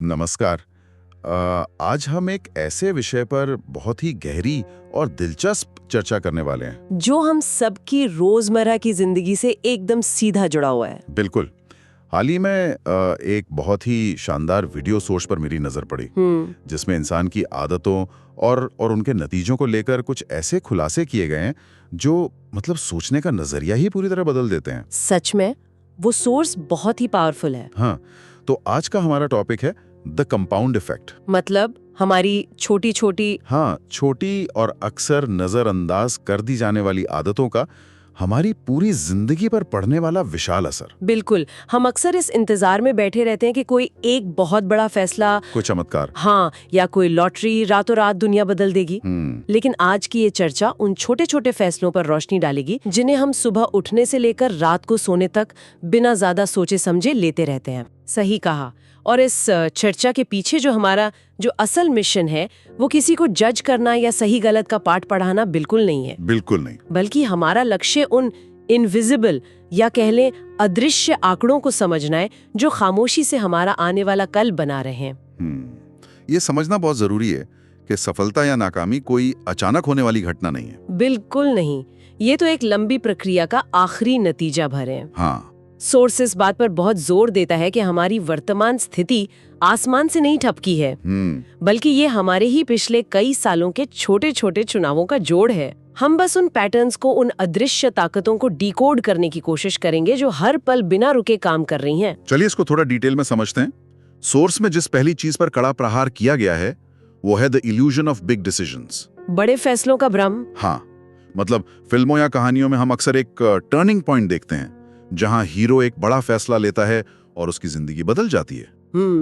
नमस्कार। आज हम एक ऐसे विषय पर बहुत ही गहरी और दिलचस्प चर्चा करने वाले हैं। जो हम सबकी रोजमर्रा की जिंदगी से एकदम सीधा जुड़ा हुआ है। बिल्कुल। हाल ही में एक बहुत ही शानदार वीडियो सोर्स पर मेरी नज़र पड़ी, जिसमें इंसान की आदतों और उनके नतीजों को लेकर कुछ ऐसे खुलासे किए गए हैं जो मतलब सोचने का नजरिया ही पूरी तरह बदल देते हैं। सच में वो सोर्स बहुत ही पावरफुल है। हाँ, तो आज का हमारा टॉपिक है द कंपाउंड इफेक्ट। मतलब हमारी छोटी छोटी हाँ, छोटी और अक्सर नजरअंदाज कर दी जाने वाली आदतों का हमारी पूरी जिंदगी पर पड़ने वाला विशाल असर। बिल्कुल, हम अक्सर इस इंतजार में बैठे रहते हैं कि कोई एक बहुत बड़ा फैसला, कोई चमत्कार, हाँ, या कोई लॉटरी रातों रात दुनिया बदल देगी। लेकिन आज की ये चर्चा उन छोटे छोटे फैसलों पर रोशनी डालेगी जिन्हें हम सुबह उठने से लेकर रात को सोने तक बिना ज्यादा सोचे समझे लेते रहते हैं। सही कहा। और इस चर्चा के पीछे जो असल मिशन है वो किसी को जज करना या सही गलत का पाठ पढ़ाना बिल्कुल नहीं है। बिल्कुल नहीं। बल्कि हमारा लक्ष्य उन इनविजिबल या कह लें अदृश्य आंकड़ों को समझना है जो खामोशी से हमारा आने वाला कल बना रहे हैं। ये समझना बहुत जरूरी है कि सफलता या नाकामी कोई अचानक होने वाली घटना नहीं है। बिल्कुल नहीं, ये तो एक लंबी प्रक्रिया का आखिरी नतीजा भर है। हाँ। सोर्स इस बात पर बहुत जोर देता है कि हमारी वर्तमान स्थिति आसमान से नहीं ठपकी है, बल्कि ये हमारे ही पिछले कई सालों के छोटे छोटे चुनावों का जोड़ है। हम बस उन पैटर्न्स को, उन अदृश्य ताकतों को डिकोड करने की कोशिश करेंगे जो हर पल बिना रुके काम कर रही हैं। चलिए इसको थोड़ा डिटेल में समझते हैं। सोर्स में जिस पहली चीज पर कड़ा प्रहार किया गया है वो है the illusion of big decisions, बड़े फैसलों का भ्रम। हाँ, मतलब फिल्मों या कहानियों में हम अक्सर एक टर्निंग पॉइंट देखते हैं जहां हीरो एक बड़ा फैसला लेता है और उसकी जिंदगी बदल जाती है।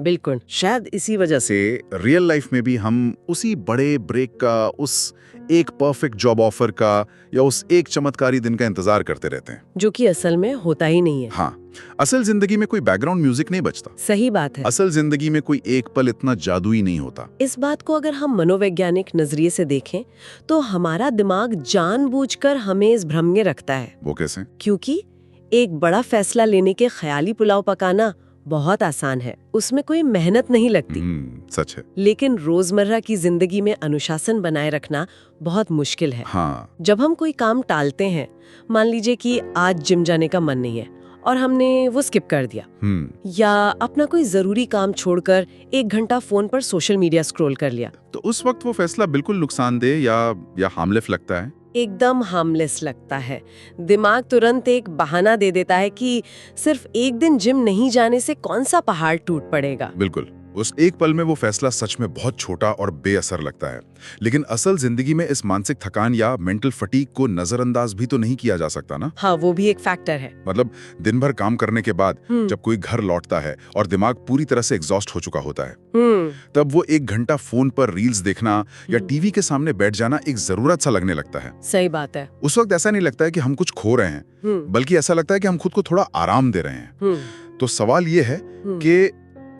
बिल्कुल। शायद इसी वजह से रियल लाइफ में भी हम उसी बड़े ब्रेक का, उस एक परफेक्ट जॉब ऑफर का या उस एक चमत्कारी दिन का इंतजार करते रहते हैं, जो कि असल में होता ही नहीं है। हाँ, असल जिंदगी में कोई बैकग्राउंड म्यूजिक नहीं बजता। सही बात है। असल जिंदगी में कोई एक पल इतना जादुई नहीं होता। इस बात को अगर हम मनोवैज्ञानिक नजरिए से देखें तो हमारा दिमाग जानबूझकर हमें इस भ्रम में रखता है। वो कैसे? क्योंकि एक बड़ा फैसला लेने के ख्याली पुलाव पकाना बहुत आसान है, उसमें कोई मेहनत नहीं लगती। सच है। लेकिन रोजमर्रा की जिंदगी में अनुशासन बनाए रखना बहुत मुश्किल है। हाँ। जब हम कोई काम टालते हैं, मान लीजिए कि आज जिम जाने का मन नहीं है और हमने वो स्किप कर दिया, या अपना कोई जरूरी काम छोड़कर 1 घंटा फोन पर सोशल मीडिया स्क्रॉल कर लिया, तो उस वक्त वो फैसला बिल्कुल नुकसानदेह या हार्मलेस लगता है। एकदम हार्मलेस लगता है। दिमाग तुरंत एक बहाना दे देता है कि सिर्फ एक दिन जिम नहीं जाने से कौन सा पहाड़ टूट पड़ेगा। बिल्कुल, उस एक पल में वो फैसला सच में बहुत छोटा और बेअसर लगता है, लेकिन असल जिंदगी में इस मानसिक थकान या मेंटल फटीग को नजरअंदाज भी तो नहीं किया जा सकता ना। हाँ, वो भी एक फैक्टर है। मतलब दिन भर काम करने के बाद जब कोई घर लौटता है और दिमाग पूरी तरह से एग्जॉस्ट हो चुका होता है, तब वो 1 घंटा फोन पर रील्स देखना या टीवी के सामने बैठ जाना एक जरूरत सा लगने लगता है। सही बात है। उस वक्त ऐसा नहीं लगता है कि हम कुछ खो रहे हैं, बल्कि ऐसा लगता है कि हम खुद को थोड़ा आराम दे रहे हैं। तो सवाल ये है कि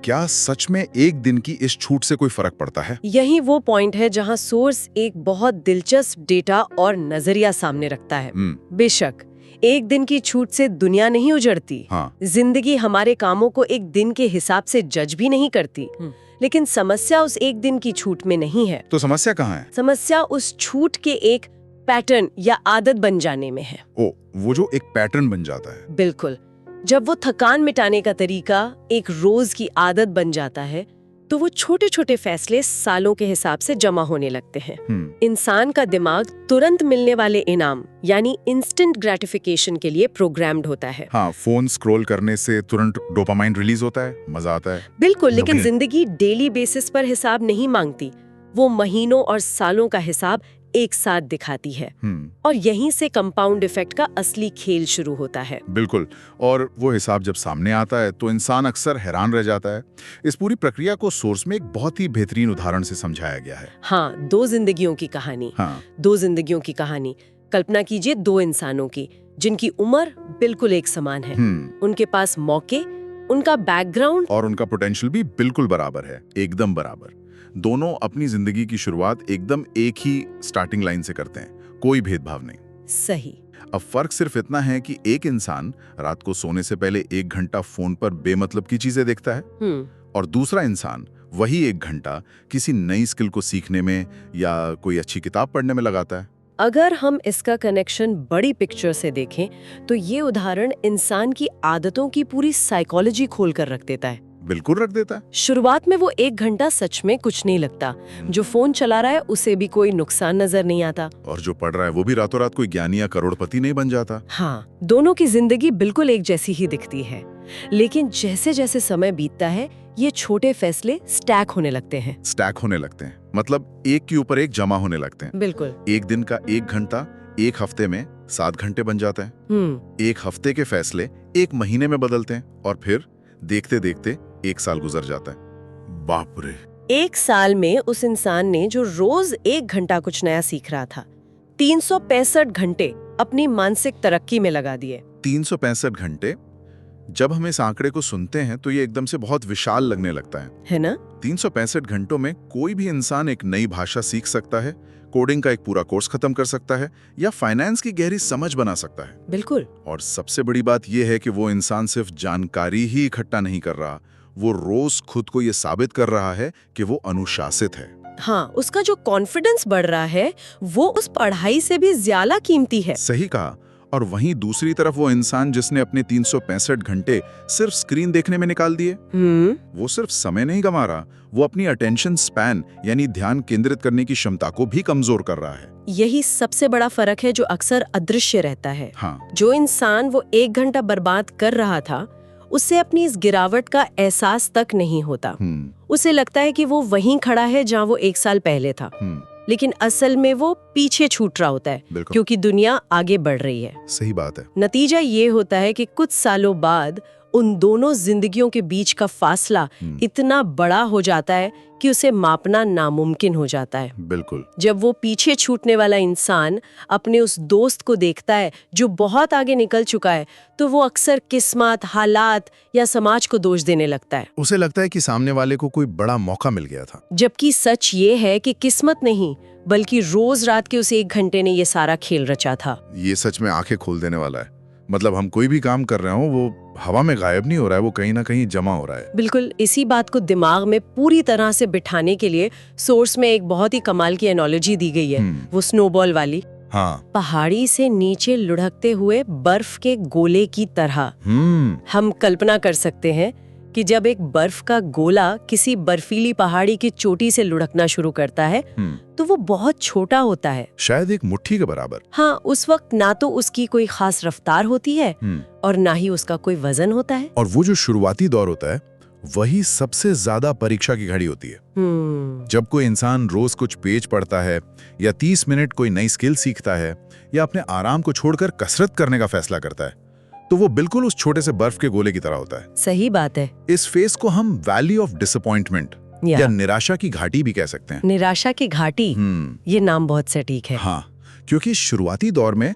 क्या सच में एक दिन की इस छूट से कोई फर्क पड़ता है? यही वो पॉइंट है जहां सोर्स एक बहुत दिलचस्प डेटा और नजरिया सामने रखता है। बेशक एक दिन की छूट से दुनिया नहीं उजड़ती, हाँ। जिंदगी हमारे कामों को एक दिन के हिसाब से जज भी नहीं करती, लेकिन समस्या उस एक दिन की छूट में नहीं है। तो समस्या कहाँ है? समस्या उस छूट के एक पैटर्न या आदत बन जाने में है। ओ, वो जो एक पैटर्न बन जाता है। बिल्कुल। जब वो थकान मिटाने का तरीका एक रोज की आदत बन जाता है तो वो छोटे छोटे फैसले सालों के हिसाब से जमा होने लगते हैं। इंसान का दिमाग तुरंत मिलने वाले इनाम यानी इंस्टेंट ग्रेटिफिकेशन के लिए प्रोग्राम्ड होता है। हाँ, फोन स्क्रॉल करने से तुरंत डोपामाइन रिलीज होता है, मजा आता है। बिल्कुल, लेकिन जिंदगी डेली बेसिस पर हिसाब नहीं मांगती, वो महीनों और सालों का हिसाब एक साथ दिखाती है। और यहीं से कंपाउंड इफेक्ट का असली खेल शुरू होता है। बिल्कुल, और वो हिसाब जब सामने आता है तो इंसान अक्सर हैरान रह जाता है। इस पूरी प्रक्रिया को सोर्स में एक बहुत ही बेहतरीन उदाहरण से समझाया गया है। हाँ, 2 जिंदगियों की कहानी। हाँ। 2 जिंदगियों की कहानी। कल्पना कीजिए 2 इंसानों की जिनकी उम्र बिल्कुल एक समान है। उनके पास मौके, उनका बैकग्राउंड और उनका पोटेंशियल भी बिल्कुल बराबर है, एकदम बराबर। दोनों अपनी जिंदगी की शुरुआत एकदम एक ही स्टार्टिंग लाइन से करते हैं, कोई भेदभाव नहीं। सही। अब फर्क सिर्फ इतना है कि एक इंसान रात को सोने से पहले 1 घंटा फोन पर बेमतलब की चीजें देखता है और दूसरा इंसान वही 1 घंटा किसी नई स्किल को सीखने में या कोई अच्छी किताब पढ़ने में लगाता है। अगर हम इसका कनेक्शन बड़ी पिक्चर से देखें तो ये उदाहरण इंसान की आदतों की पूरी साइकोलॉजी खोल कर रख देता है। बिल्कुल रख देता है। शुरुआत में वो 1 घंटा सच में कुछ नहीं लगता। जो फोन चला रहा है उसे भी कोई नुकसान नजर नहीं आता, और जो पढ़ रहा है वो भी रातों रात कोई ज्ञानी या करोड़पति नहीं बन जाता। हाँ, दोनों की जिंदगी बिल्कुल एक जैसी ही दिखती है। लेकिन जैसे जैसे समय बीतता है ये छोटे फैसले स्टैक होने लगते हैं। स्टैक होने लगते हैं मतलब एक के ऊपर एक जमा होने लगते हैं। बिल्कुल। एक दिन का 1 घंटा 1 हफ्ते में 7 घंटे बन जाते हैं। 1 हफ्ते के फैसले 1 महीने में बदलते हैं और फिर देखते देखते 1 साल गुजर जाता है। बाप रे! 1 साल में उस इंसान ने जो रोज 1 घंटा कुछ नया सीख रहा था, 365 घंटे अपनी मानसिक तरक्की में लगा दिए। 365 घंटे। जब हम इस आंकड़े को सुनते हैं तो ये एकदम से बहुत विशाल लगने लगता है ना? 365 घंटों में कोई भी इंसान एक नई भाषा सीख सकता है, कोडिंग का एक पूरा कोर्स खत्म कर सकता है या फाइनेंस की गहरी समझ बना सकता है। बिल्कुल। और सबसे बड़ी बात यह है कि वो इंसान सिर्फ जानकारी ही इकट्ठा नहीं कर रहा, वो रोज खुद को ये साबित कर रहा है कि वो अनुशासित है। हाँ, उसका जो कॉन्फिडेंस बढ़ रहा है वो उस पढ़ाई से भी ज्यादा कीमती है। सही कहा। और वहीं दूसरी तरफ वो इंसान जिसने अपने 365 घंटे सिर्फ स्क्रीन देखने में निकाल दिए, वो सिर्फ समय नहीं गंवा रहा, वो अपनी अटेंशन स्पैन यानी ध्यान केंद्रित करने की क्षमता को भी कमजोर कर रहा है। यही सबसे बड़ा फर्क है जो अक्सर अदृश्य रहता है। हाँ। जो इंसान वो 1 घंटा बर्बाद कर रहा था उससे अपनी इस गिरावट का एहसास तक नहीं होता। उसे लगता है कि वो वहीं खड़ा है जहाँ वो 1 साल पहले था, लेकिन असल में वो पीछे छूट रहा होता है क्योंकि दुनिया आगे बढ़ रही है। सही बात है। नतीजा ये होता है कि कुछ सालों बाद उन दोनों जिंदगियों के बीच का फासला इतना बड़ा हो जाता है कि उसे मापना नामुमकिन हो जाता है। बिल्कुल। जब वो पीछे छूटने वाला इंसान अपने उस दोस्त को देखता है जो बहुत आगे निकल चुका है तो वो अक्सर किस्मत, हालात या समाज को दोष देने लगता है। उसे लगता है कि सामने वाले को कोई बड़ा मौका मिल गया था, जबकि सच ये है कि किस्मत नहीं बल्कि रोज रात के उस 1 घंटे ने ये सारा खेल रचा था। ये सच में आंखें खोल देने वाला है। मतलब हम कोई भी काम कर रहे हो वो हवा में गायब नहीं हो रहा है, वो कहीं ना कहीं जमा हो रहा है। बिल्कुल। इसी बात को दिमाग में पूरी तरह से बिठाने के लिए सोर्स में एक बहुत ही कमाल की एनालॉजी दी गई है, वो स्नोबॉल वाली। हाँ। पहाड़ी से नीचे लुढ़कते हुए बर्फ के गोले की तरह। हम कल्पना कर सकते हैं कि जब एक बर्फ का गोला किसी बर्फीली पहाड़ी की चोटी से लुढ़कना शुरू करता है तो वो बहुत छोटा होता है, शायद एक मुट्ठी के बराबर। हाँ, उस वक्त ना तो उसकी कोई खास रफ्तार होती है और ना ही उसका कोई वजन होता है। और वो जो शुरुआती दौर होता है वही सबसे ज्यादा परीक्षा की घड़ी होती है। जब कोई इंसान रोज कुछ पेज पढ़ता है या 30 मिनट कोई नई स्किल सीखता है या अपने आराम को छोड़कर कसरत करने का फैसला करता है तो वो बिल्कुल उस छोटे से बर्फ के गोले की तरह होता है। सही बात है। इस फेज को हम वैली ऑफ डिसअपॉइंटमेंट या निराशा की घाटी भी कह सकते हैं। निराशा की घाटी, ये नाम बहुत सटीक है। हाँ, क्योंकि शुरुआती दौर में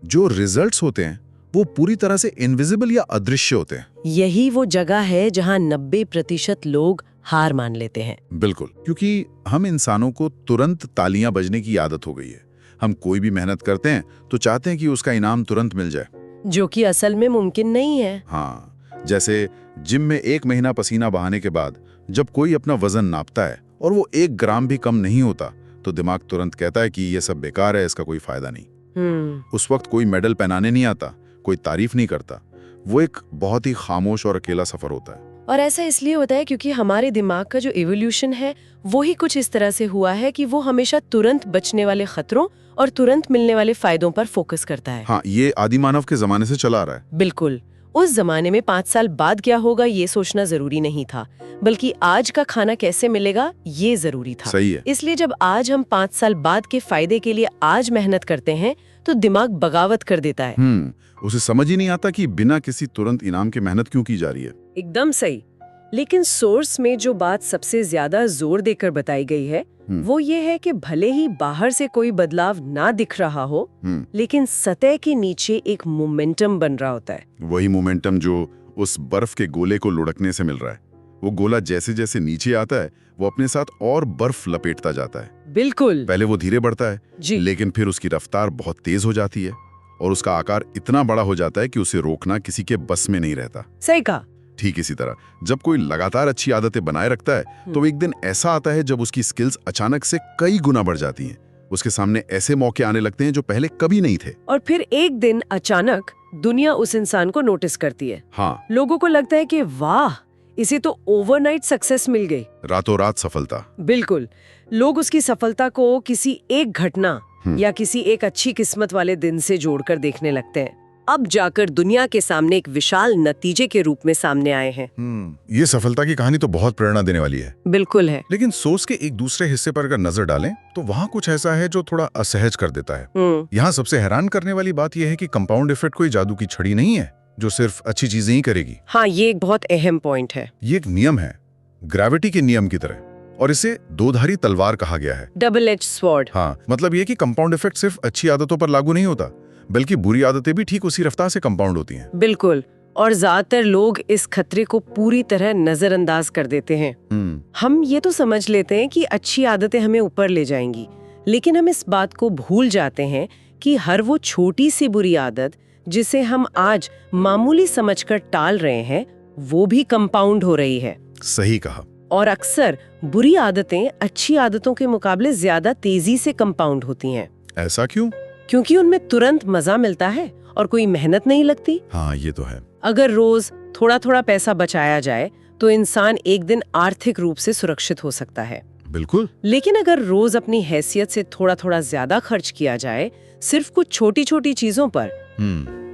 जो रिजल्ट्स होते हैं वो पूरी तरह से इनविजिबल या अदृश्य होते हैं। यही वो जगह है जहाँ 90% लोग हार मान लेते हैं। बिल्कुल, क्योंकि हम इंसानों को तुरंत तालियां बजने की आदत हो गई है। हम कोई भी मेहनत करते हैं तो चाहते हैं कि उसका इनाम तुरंत मिल जाए, जो कि असल में मुमकिन नहीं है। हाँ, जैसे जिम में 1 महीना पसीना बहाने के बाद जब कोई अपना वजन नापता है और वो 1 ग्राम भी कम नहीं होता तो दिमाग तुरंत कहता है कि ये सब बेकार है, इसका कोई फायदा नहीं। उस वक्त कोई मेडल पहनाने नहीं आता, कोई तारीफ नहीं करता, वो एक बहुत ही खामोश और अकेला सफर होता है। और ऐसा इसलिए होता है क्योंकि हमारे दिमाग का जो इवोल्यूशन है वो ही कुछ इस तरह से हुआ है कि वो हमेशा तुरंत बचने वाले खतरों और तुरंत मिलने वाले फायदों पर फोकस करता है। हाँ, ये आदि मानव के जमाने से चला आ रहा है। बिल्कुल। उस जमाने में 5 साल बाद क्या होगा ये सोचना जरूरी नहीं था, बल्कि आज का खाना कैसे मिलेगा ये जरूरी था। सही है। इसलिए जब आज हम 5 साल बाद के फायदे के लिए आज मेहनत करते हैं तो दिमाग बगावत कर देता है। उसे समझ ही नहीं आता कि बिना किसी तुरंत इनाम के मेहनत क्यों की जा रही है। एकदम सही। लेकिन सोर्स में जो बात सबसे ज्यादा जोर देकर बताई गई है वो ये है कि भले ही बाहर से कोई बदलाव ना दिख रहा हो, लेकिन सतह के नीचे एक मोमेंटम बन रहा होता है। वही मोमेंटम जो उस बर्फ के गोले को लुढ़कने से मिल रहा है। वो गोला जैसे जैसे नीचे आता है वो अपने साथ और बर्फ लपेटता जाता है। बिल्कुल। पहले वो धीरे बढ़ता है लेकिन फिर उसकी रफ्तार बहुत तेज हो जाती है और उसका आकार इतना बड़ा हो जाता है कि उसे रोकना किसी के बस में नहीं रहता। सही कहा। ठीक इसी तरह जब कोई लगातार अच्छी आदतें बनाए रखता है तो एक दिन ऐसा आता है जब उसकी स्किल्स अचानक से कई गुना बढ़ जाती हैं। उसके सामने ऐसे मौके आने लगते हैं जो पहले कभी नहीं थे। और फिर एक दिन अचानक दुनिया उस इंसान को नोटिस करती है। हाँ, लोगों को लगता है कि वाह, इसे तो ओवरनाइट सक्सेस मिल गई, रातों रात सफलता। बिल्कुल। लोग उसकी सफलता को किसी एक घटना या किसी एक अच्छी किस्मत वाले दिन से जोड़कर देखने लगते हैं। अब जाकर दुनिया के सामने एक विशाल नतीजे के रूप में सामने आए हैं। ये सफलता की कहानी तो बहुत प्रेरणा देने वाली है। बिल्कुल है। लेकिन सोच के एक दूसरे हिस्से पर अगर नजर डालें तो वहाँ कुछ ऐसा है जो थोड़ा असहज कर देता है। यहाँ सबसे हैरान करने वाली बात यह है कि कंपाउंड इफेक्ट कोई जादू की छड़ी नहीं है जो सिर्फ अच्छी चीजें ही करेगी। हाँ, ये एक बहुत अहम पॉइंट है। ये एक नियम है, ग्रेविटी के नियम की तरह, और इसे दोधारी तलवार कहा गया है। Double edge sword. हाँ, मतलब ये कि कंपाउंड इफेक्ट सिर्फ अच्छी आदतों पर लागू नहीं होता, बल्कि बुरी आदतें भी ठीक उसी रफ्तार से कंपाउंड होती हैं। बिल्कुल। और ज्यादातर लोग इस खतरे को पूरी तरह नजरअंदाज कर देते हैं। हम ये तो समझ लेते हैं कि अच्छी आदतें हमें ऊपर ले जाएंगी, लेकिन हम इस बात को भूल जाते हैं कि हर वो छोटी सी बुरी आदत जिसे हम आज मामूली समझकर टाल रहे हैं, वो भी कंपाउंड हो रही है। सही कहा। और अक्सर बुरी आदतें अच्छी आदतों के मुकाबले ज्यादा तेजी से कंपाउंड होती हैं। ऐसा क्यों? क्योंकि उनमें तुरंत मजा मिलता है और कोई मेहनत नहीं लगती। हाँ, ये तो है। अगर रोज थोड़ा थोड़ा पैसा बचाया जाए तो इंसान एक दिन आर्थिक रूप से सुरक्षित हो सकता है। बिल्कुल। लेकिन अगर रोज अपनी हैसियत से थोड़ा थोड़ा ज्यादा खर्च किया जाए सिर्फ कुछ छोटी छोटी चीजों पर,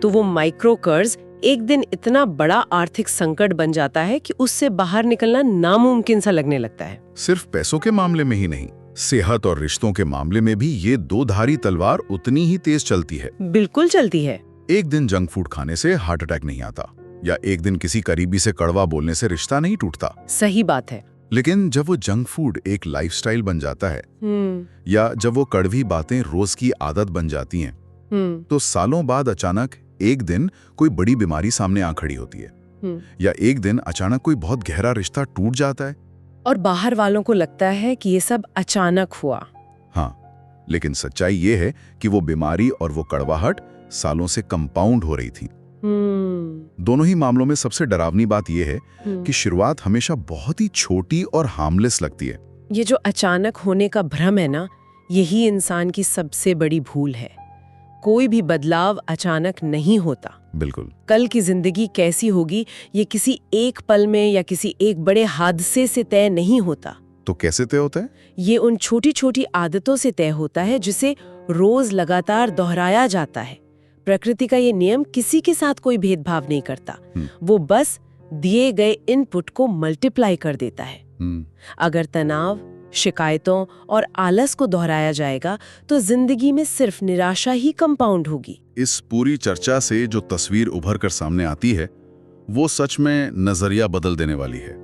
तो वो माइक्रो कर्ज एक दिन इतना बड़ा आर्थिक संकट बन जाता है कि उससे बाहर निकलना नामुमकिन सा लगने लगता है। सिर्फ पैसों के मामले में ही नहीं, सेहत और रिश्तों के मामले में भी ये दोधारी तलवार उतनी ही तेज चलती है। बिल्कुल चलती है। एक दिन जंक फूड खाने से हार्ट अटैक नहीं आता, या एक दिन किसी करीबी से कड़वा बोलने से रिश्ता नहीं टूटता। सही बात है। लेकिन जब वो जंक फूड एक लाइफस्टाइल बन जाता है, या जब वो कड़वी बातें रोज की आदत बन जाती हैं, तो सालों बाद अचानक एक दिन कोई बड़ी बीमारी सामने आ खड़ी होती है, या एक दिन अचानक कोई बहुत गहरा रिश्ता टूट जाता है। और बाहर वालों को लगता है कि ये सब अचानक हुआ। हाँ, लेकिन सच्चाई ये है कि वो बीमारी और वो कड़वाहट सालों से कंपाउंड हो रही थी। दोनों ही मामलों में सबसे डरावनी बात यह है कि शुरुआत हमेशा बहुत ही छोटी और हार्मलेस लगती है। ये जो अचानक होने का भ्रम है ना, यही इंसान की सबसे बड़ी भूल है। कोई भी बदलाव अचानक नहीं होता। बिल्कुल। कल की जिंदगी कैसी होगी ये किसी एक पल में या किसी एक बड़े हादसे से तय नहीं होता। तो कैसे तय होता है? ये उन छोटी छोटी आदतों से तय होता है जिसे रोज लगातार दोहराया जाता है। प्रकृति का ये नियम किसी के साथ कोई भेदभाव नहीं करता। वो बस दिए गए इनपुट को मल्टीप्लाई कर देता है। अगर तनाव, शिकायतों और आलस को दोहराया जाएगा तो जिंदगी में सिर्फ निराशा ही कंपाउंड होगी। इस पूरी चर्चा से जो तस्वीर उभर कर सामने आती है वो सच में नजरिया बदल देने वाली है।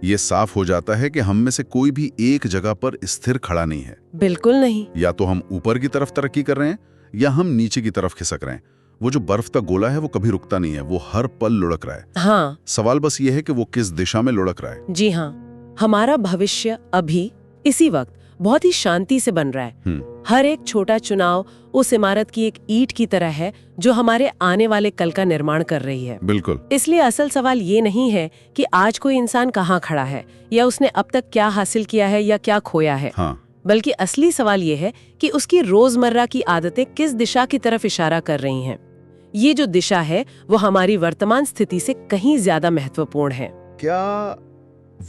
ये साफ हो जाता है कि हम में से कोई भी एक जगह पर स्थिर खड़ा नहीं है। बिल्कुल नहीं। या तो हम ऊपर की तरफ तरक्की कर रहे हैं या हम नीचे की तरफ खिसक रहे हैं। वो जो बर्फ का गोला है वो कभी रुकता नहीं है, वो हर पल लुढ़क रहा है। हाँ। सवाल बस ये है कि वो किस दिशा में लुढ़क रहा है। जी हाँ, हमारा भविष्य अभी इसी वक्त बहुत ही शांति से बन रहा है। हर एक छोटा चुनाव उस इमारत की एक ईंट की तरह है जो हमारे आने वाले कल का निर्माण कर रही है। बिल्कुल। इसलिए असल सवाल ये नहीं है कि आज कोई इंसान कहाँ खड़ा है या उसने अब तक क्या हासिल किया है या क्या खोया है। हाँ। बल्कि असली सवाल ये है कि उसकी रोजमर्रा की आदतें किस दिशा की तरफ इशारा कर रही हैं। ये जो दिशा है वो हमारी वर्तमान स्थिति से कहीं ज्यादा महत्वपूर्ण है। क्या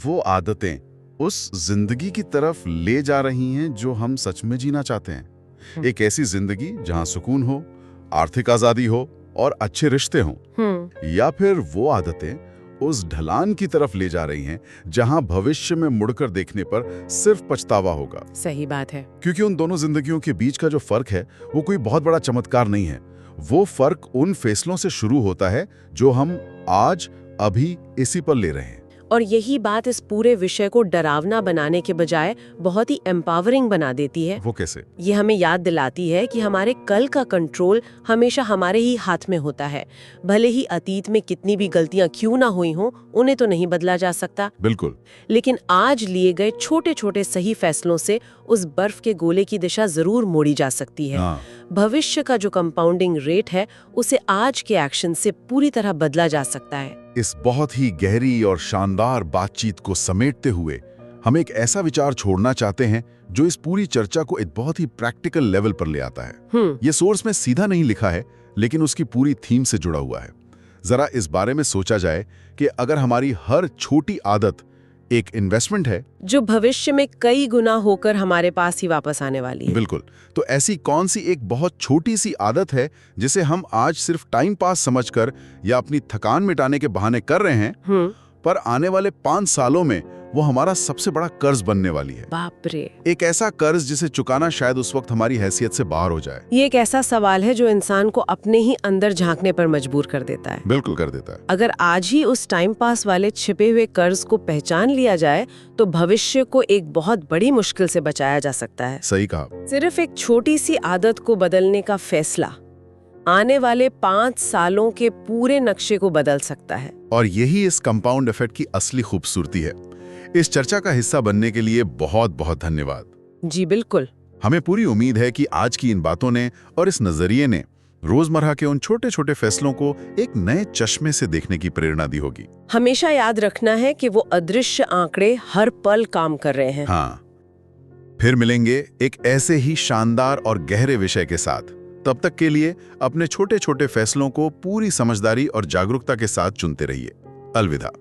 वो आदतें उस जिंदगी की तरफ ले जा रही हैं जो हम सच में जीना चाहते हैं? एक ऐसी जिंदगी जहां सुकून हो, आर्थिक आजादी हो और अच्छे रिश्ते हों, या फिर वो आदतें उस ढलान की तरफ ले जा रही हैं जहां भविष्य में मुड़कर देखने पर सिर्फ पछतावा होगा? सही बात है। क्योंकि उन दोनों जिंदगियों के बीच का जो फर्क है वो कोई बहुत बड़ा चमत्कार नहीं है। वो फर्क उन फैसलों से शुरू होता है जो हम आज अभी इसी पर ले रहे हैं। और यही बात इस पूरे विषय को डरावना बनाने के बजाय बहुत ही एम्पावरिंग बना देती है। वो कैसे? ये हमें याद दिलाती है कि हमारे कल का कंट्रोल हमेशा हमारे ही हाथ में होता है। भले ही अतीत में कितनी भी गलतियां क्यों ना हुई हों, उन्हें तो नहीं बदला जा सकता। बिल्कुल। लेकिन आज लिए गए छोटे छोटे सही फैसलों से उस बर्फ के गोले की दिशा जरूर मोड़ी जा सकती है। भविष्य का जो कंपाउंडिंग रेट है उसे आज के एक्शन से पूरी तरह बदला जा सकता है। इस बहुत ही गहरी और शानदार बातचीत को समेटते हुए हम एक ऐसा विचार छोड़ना चाहते हैं जो इस पूरी चर्चा को एक बहुत ही प्रैक्टिकल लेवल पर ले आता है। ये सोर्स में सीधा नहीं लिखा है, लेकिन उसकी पूरी थीम से जुड़ा हुआ है। जरा इस बारे में सोचा जाए कि अगर हमारी हर छोटी आदत एक इन्वेस्टमेंट है जो भविष्य में कई गुना होकर हमारे पास ही वापस आने वाली है। बिल्कुल, तो ऐसी कौन सी एक बहुत छोटी सी आदत है जिसे हम आज सिर्फ टाइम पास समझकर या अपनी थकान मिटाने के बहाने कर रहे हैं, पर आने वाले 5 सालों में वो हमारा सबसे बड़ा कर्ज बनने वाली है। बाप रे, एक ऐसा कर्ज जिसे चुकाना शायद उस वक्त हमारी हैसियत से बाहर हो जाए। ये एक ऐसा सवाल है जो इंसान को अपने ही अंदर झांकने पर मजबूर कर देता है। बिल्कुल कर देता है। अगर आज ही उस टाइम पास वाले छिपे हुए कर्ज को पहचान लिया जाए तो भविष्य को एक बहुत बड़ी मुश्किल से बचाया जा सकता है। सही कहा। सिर्फ एक छोटी सी आदत को बदलने का फैसला आने वाले 5 सालों के पूरे नक्शे को बदल सकता है। और यही इस कंपाउंड इफेक्ट की असली खूबसूरती है। इस चर्चा का हिस्सा बनने के लिए बहुत बहुत धन्यवाद। जी बिल्कुल। हमें पूरी उम्मीद है कि आज की इन बातों ने और इस नजरिए ने रोजमर्रा के उन छोटे छोटे फैसलों को एक नए चश्मे से देखने की प्रेरणा दी होगी। हमेशा याद रखना है कि वो अदृश्य आंकड़े हर पल काम कर रहे हैं। हाँ, फिर मिलेंगे एक ऐसे ही शानदार और गहरे विषय के साथ। तब तक के लिए अपने छोटे छोटे फैसलों को पूरी समझदारी और जागरूकता के साथ चुनते रहिए। अलविदा।